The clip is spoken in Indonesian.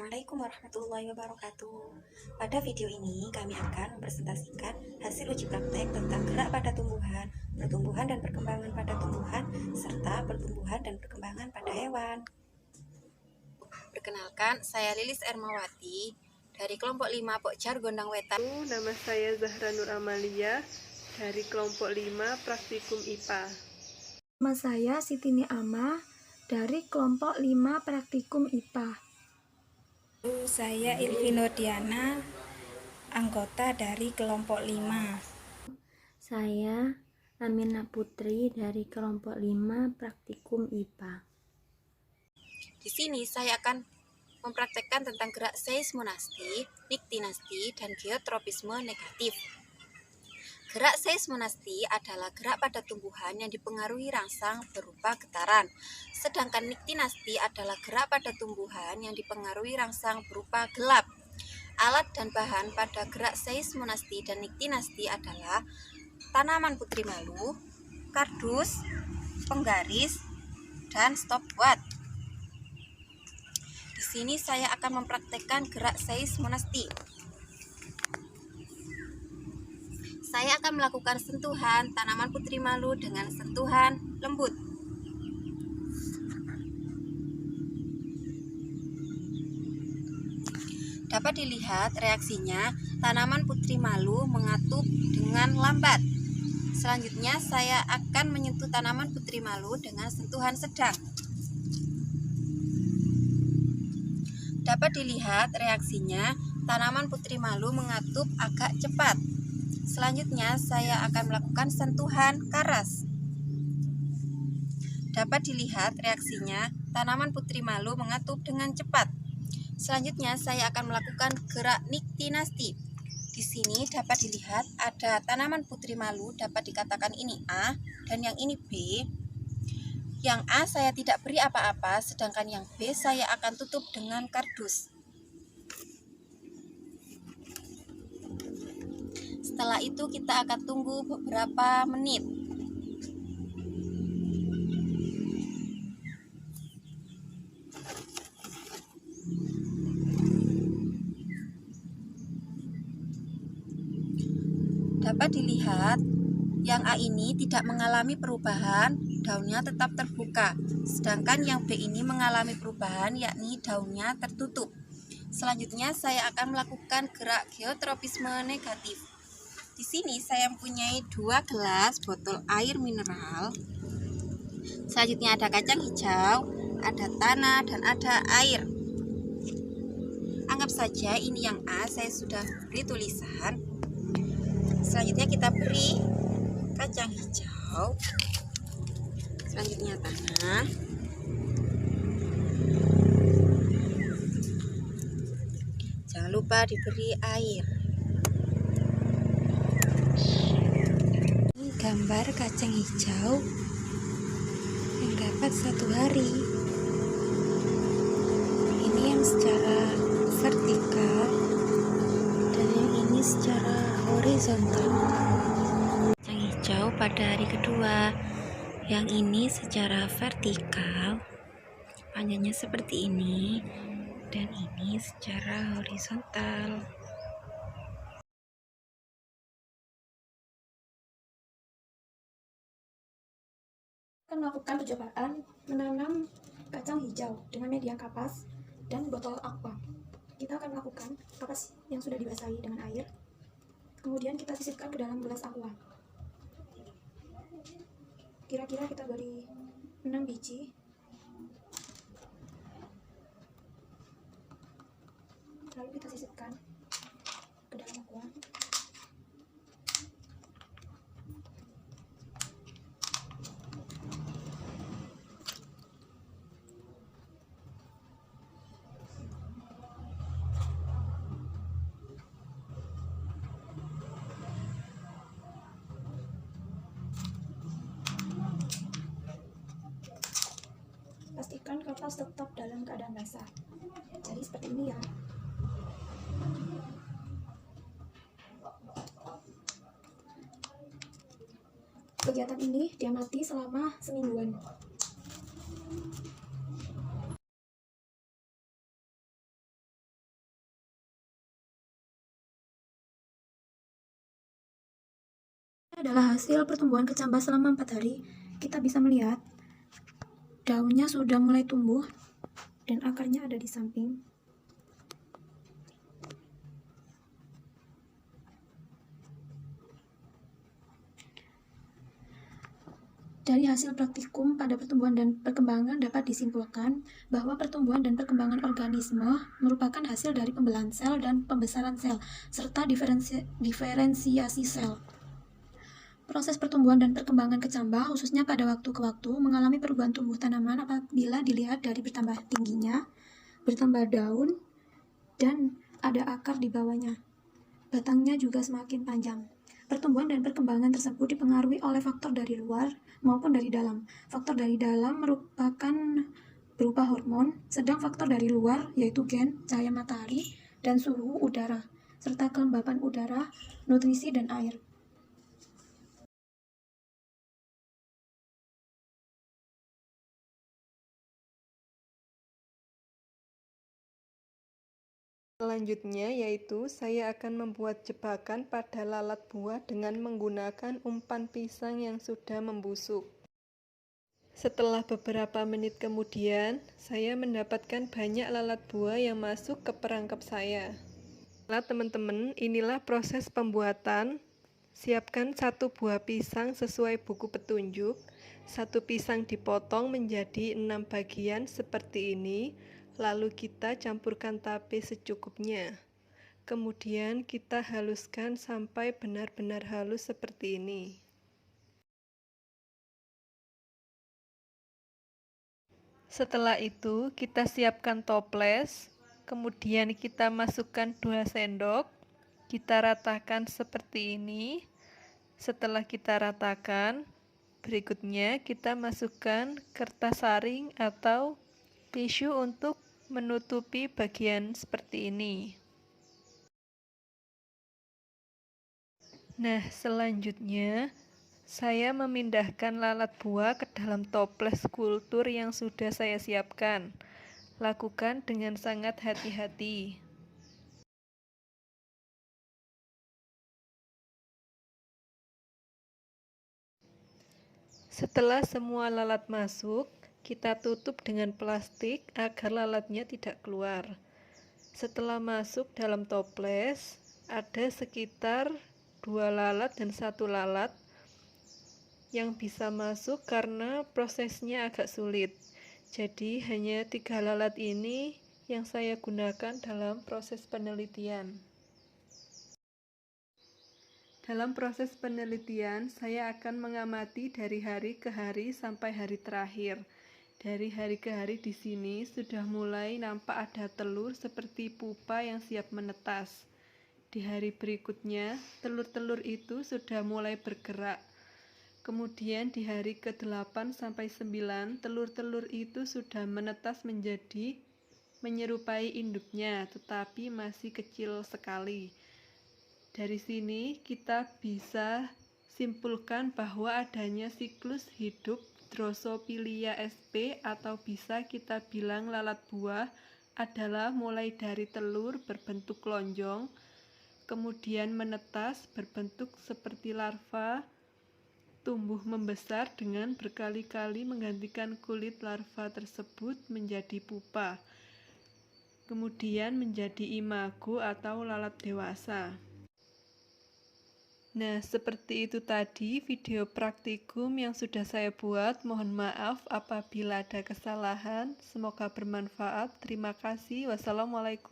Assalamualaikum warahmatullahi wabarakatuh. Pada video ini kami akan mempresentasikan hasil uji praktek tentang gerak pada tumbuhan, pertumbuhan dan perkembangan pada tumbuhan, serta pertumbuhan dan perkembangan pada hewan. Perkenalkan, saya Lilis Ermawati dari kelompok 5 Pokjar Gondang Wetan. Nama saya Zahra Nur Amalia dari kelompok 5 Praktikum IPA. Nama saya Siti Ama dari kelompok 5 Praktikum IPA. Saya Ilvino Diana, anggota dari kelompok 5. Saya Amina Putri dari kelompok 5 Praktikum IPA. Di sini saya akan mempraktekkan tentang gerak seismonasti, niktinasti, dan geotropisme negatif. Gerak seismonasti adalah gerak pada tumbuhan yang dipengaruhi rangsang berupa getaran, sedangkan niktinasti adalah gerak pada tumbuhan yang dipengaruhi rangsang berupa gelap. Alat dan bahan pada gerak seismonasti dan niktinasti adalah tanaman putri malu, kardus, penggaris, dan stopwatch. Di sini saya akan mempraktekkan gerak seismonasti. Saya akan melakukan sentuhan tanaman putri malu dengan sentuhan lembut. Dapat dilihat reaksinya, tanaman putri malu mengatup dengan lambat. Selanjutnya saya akan menyentuh tanaman putri malu dengan sentuhan sedang. Dapat dilihat reaksinya, tanaman putri malu mengatup agak cepat. Selanjutnya saya akan melakukan sentuhan karas. Dapat dilihat reaksinya, tanaman putri malu mengatup dengan cepat. Selanjutnya saya akan melakukan gerak niktinasti. Di sini dapat dilihat ada tanaman putri malu, dapat dikatakan ini A dan yang ini B. Yang A saya tidak beri apa-apa, sedangkan yang B saya akan tutup dengan kardus. Setelah itu kita akan tunggu beberapa menit. Dapat dilihat yang A ini tidak mengalami perubahan, daunnya tetap terbuka. Sedangkan yang B ini mengalami perubahan, yakni daunnya tertutup. Selanjutnya saya akan melakukan gerak geotropisme negatif. Di sini saya mempunyai 2 gelas botol air mineral. Selanjutnya ada kacang hijau, ada tanah, dan ada air. Anggap saja ini yang A, saya sudah beri tulisan. Selanjutnya kita beri kacang hijau. Selanjutnya tanah. Jangan lupa diberi air. Gambar kacang hijau yang dapat 1 hari. Ini yang secara vertikal dan yang ini secara horizontal. Kacang hijau pada hari kedua, yang ini secara vertikal, panjangnya seperti ini, dan ini secara horizontal. Melakukan percobaan menanam kacang hijau dengan media kapas dan botol aqua. Kita akan melakukan kapas yang sudah dibasahi dengan air, kemudian kita sisipkan ke dalam gelas aqua. Kira-kira kita beri 6 biji, lalu kita sisipkan ke dalam aqua. Pastikan kapas tetap dalam keadaan basah. Jadi seperti ini ya. Kegiatan ini diamati selama semingguan. adalah hasil pertumbuhan kecambah selama 4 hari. Kita bisa melihat daunnya sudah mulai tumbuh dan akarnya ada di samping. Dari hasil praktikum pada pertumbuhan dan perkembangan dapat disimpulkan bahwa pertumbuhan dan perkembangan organisme merupakan hasil dari pembelahan sel dan pembesaran sel, serta diferensiasi sel. Proses pertumbuhan dan perkembangan kecambah, khususnya pada waktu ke waktu, mengalami perubahan tumbuh tanaman apabila dilihat dari bertambah tingginya, bertambah daun, dan ada akar di bawahnya. Batangnya juga semakin panjang. Pertumbuhan dan perkembangan tersebut dipengaruhi oleh faktor dari luar maupun dari dalam. Faktor dari dalam merupakan berupa hormon, sedang faktor dari luar yaitu gen, cahaya matahari, dan suhu udara, serta kelembapan udara, nutrisi, dan air. Selanjutnya yaitu saya akan membuat jebakan pada lalat buah dengan menggunakan umpan pisang yang sudah membusuk. Setelah beberapa menit kemudian, saya mendapatkan banyak lalat buah yang masuk ke perangkap saya. Nah teman-teman, inilah proses pembuatan. Siapkan 1 buah pisang sesuai buku petunjuk. 1 pisang dipotong menjadi 6 bagian seperti ini. Lalu kita campurkan tape secukupnya. Kemudian kita haluskan sampai benar-benar halus seperti ini. Setelah itu kita siapkan toples. Kemudian kita masukkan 2 sendok. Kita ratakan seperti ini. Setelah kita ratakan, berikutnya kita masukkan kertas saring atau tisu untuk menutupi bagian seperti ini. Nah, selanjutnya saya memindahkan lalat buah ke dalam toples kultur yang sudah saya siapkan. Lakukan dengan sangat hati-hati. Setelah semua lalat masuk, kita tutup dengan plastik agar lalatnya tidak keluar. Setelah masuk dalam toples, ada sekitar 2 lalat dan 1 lalat yang bisa masuk karena prosesnya agak sulit. Jadi hanya 3 lalat ini yang saya gunakan dalam proses penelitian. Dalam proses penelitian, saya akan mengamati dari hari ke hari sampai hari terakhir. Dari hari ke hari di sini sudah mulai nampak ada telur seperti pupa yang siap menetas. Di hari berikutnya, telur-telur itu sudah mulai bergerak. Kemudian di hari ke-8 sampai 9, telur-telur itu sudah menetas menjadi menyerupai induknya, tetapi masih kecil sekali. Dari sini kita bisa simpulkan bahwa adanya siklus hidup Drosophila sp atau bisa kita bilang lalat buah adalah mulai dari telur berbentuk lonjong, kemudian menetas berbentuk seperti larva, tumbuh membesar dengan berkali-kali menggantikan kulit larva tersebut menjadi pupa, kemudian menjadi imago atau lalat dewasa. Nah, seperti itu tadi video praktikum yang sudah saya buat. Mohon maaf apabila ada kesalahan. Semoga bermanfaat. Terima kasih. Wassalamualaikum.